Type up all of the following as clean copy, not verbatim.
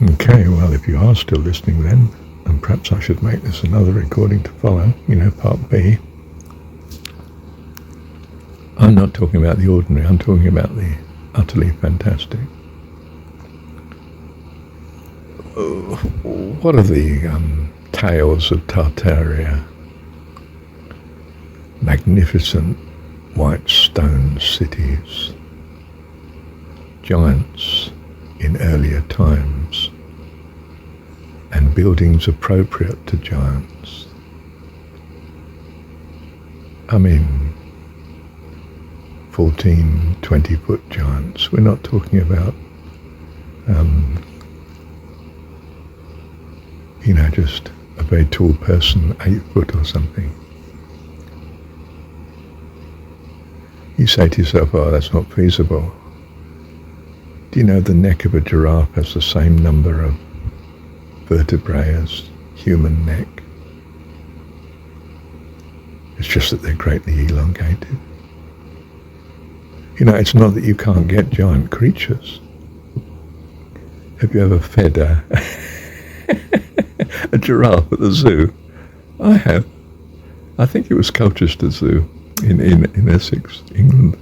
Okay, well, if you are still listening then, and perhaps I should make this another recording to follow, part B. I'm not talking about the ordinary, I'm talking about the utterly fantastic. What are the tales of Taataaria? Magnificent white stone cities, giants in earlier times, and buildings appropriate to giants. 14, 20-foot giants. We're not talking about, just a very tall person, 8 foot or something. You say to yourself, oh, that's not feasible. Do you know the neck of a giraffe has the same number of vertebrae as human neck? It's just that they're greatly elongated. It's not that you can't get giant creatures. Have you ever fed a giraffe at the zoo? I have. I think it was Colchester Zoo in Essex, England.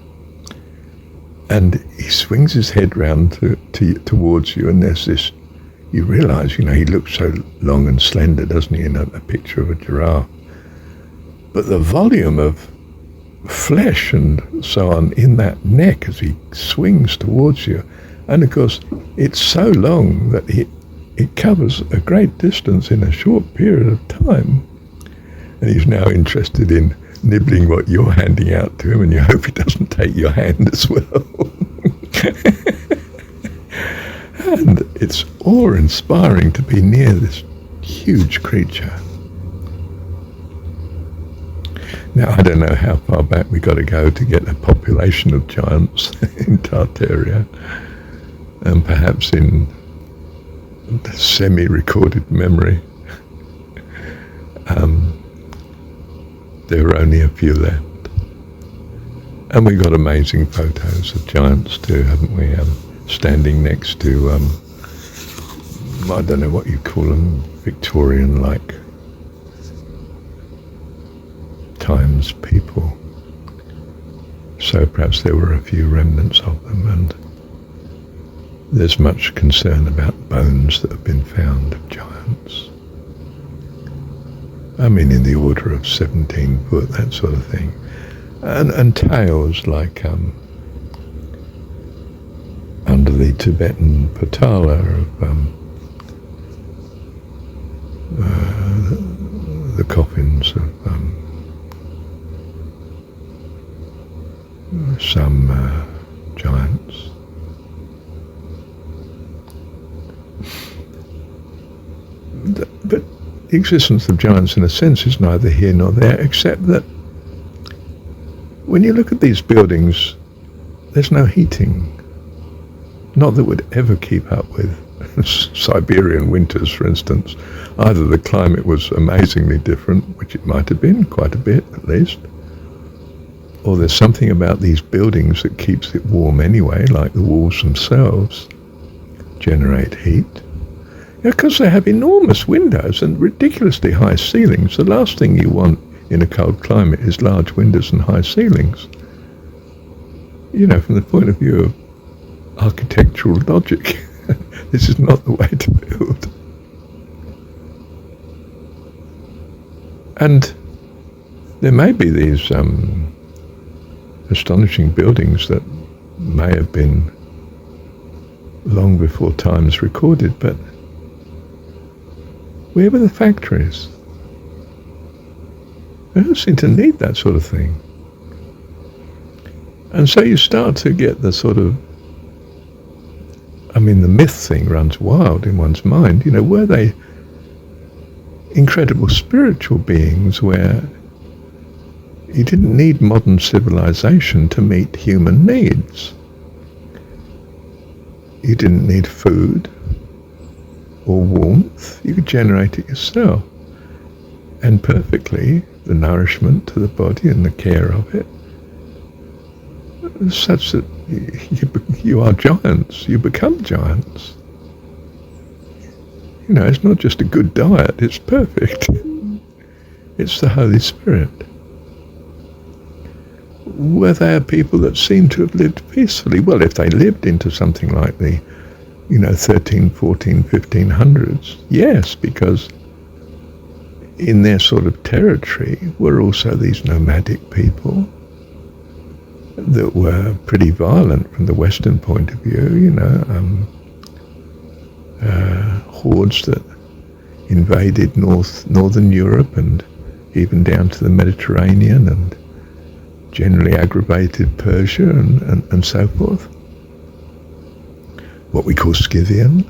And he swings his head round towards you, and there's this, you realise, he looks so long and slender, doesn't he, in a picture of a giraffe. But the volume of flesh and so on in that neck as he swings towards you, and of course it's so long that it covers a great distance in a short period of time, and he's now interested in nibbling what you're handing out to him, and you hope he doesn't take your hand as well. And it's awe-inspiring to be near this huge creature. Now, I don't know how far back we got to go to get a population of giants in Taataaria, and perhaps in semi-recorded memory, there were only a few left. And we got amazing photos of giants too, haven't we? Standing next to, I don't know what you call them, Victorian-like times people. So perhaps there were a few remnants of them, and there's much concern about bones that have been found of giants. In the order of 17 foot, that sort of thing. And tales like under the Tibetan Patala of the coffins of some giants. But the existence of giants, in a sense, is neither here nor there, except that when you look at these buildings, there's no heating. Not that would ever keep up with Siberian winters, for instance. Either the climate was amazingly different, which it might have been, quite a bit at least, or there's something about these buildings that keeps it warm anyway, like the walls themselves generate heat. Because they have enormous windows and ridiculously high ceilings. The last thing you want in a cold climate is large windows and high ceilings. From the point of view of architectural logic, this is not the way to build. And there may be these astonishing buildings that may have been long before time's recorded, but where were the factories? They don't seem to need that sort of thing. And so you start to get the sort of, the myth thing runs wild in one's mind. Were they incredible spiritual beings where you didn't need modern civilization to meet human needs? You didn't need food or warmth. You could generate it yourself. And perfectly, the nourishment to the body and the care of it, such that you are giants, you become giants. You know, it's not just a good diet, it's perfect. It's the Holy Spirit. Were there people that seem to have lived peacefully? Well, if they lived into something like the, 13, 14, 1500s, yes, because in their sort of territory were also these nomadic people that were pretty violent from the Western point of view, hordes that invaded northern Europe and even down to the Mediterranean and generally aggravated Persia and so forth. What we call Scythian.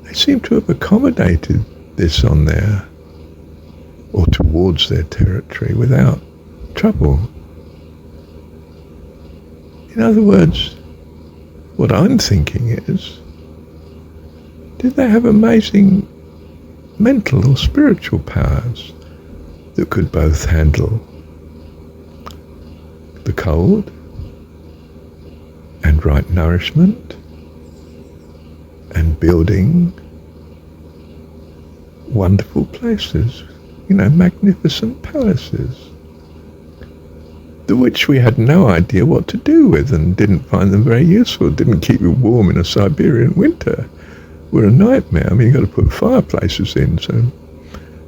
They seem to have accommodated this on their, or towards their territory without trouble. In other words, what I'm thinking is, did they have amazing mental or spiritual powers that could both handle the cold and right nourishment and building wonderful places, magnificent palaces, which we had no idea what to do with and didn't find them very useful, didn't keep you warm in a Siberian winter, were a nightmare. I mean, you've got to put fireplaces in, so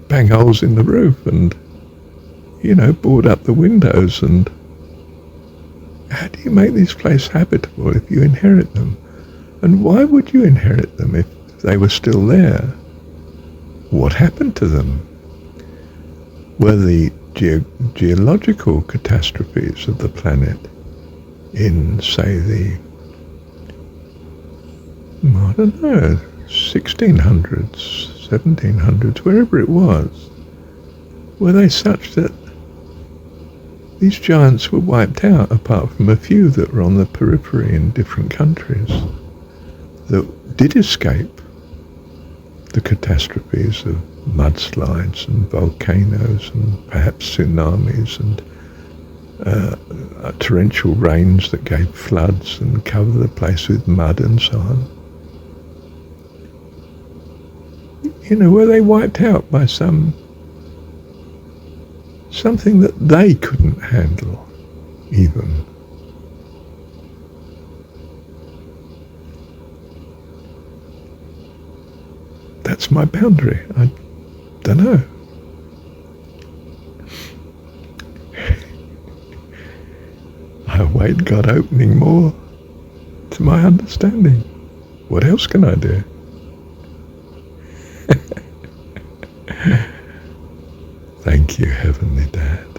bang holes in the roof and, board up the windows. And how do you make these places habitable if you inherit them? And why would you inherit them if they were still there? What happened to them? Were the geological catastrophes of the planet in, say, the, 1600s, 1700s, wherever it was, were they such that these giants were wiped out, apart from a few that were on the periphery in different countries that did escape the catastrophes of mudslides and volcanoes and perhaps tsunamis and torrential rains that gave floods and covered the place with mud and so on? Were they wiped out by something that they couldn't handle even? That's my boundary. I don't know. I await God opening more to my understanding. What else can I do? Thank you, Heavenly Dad.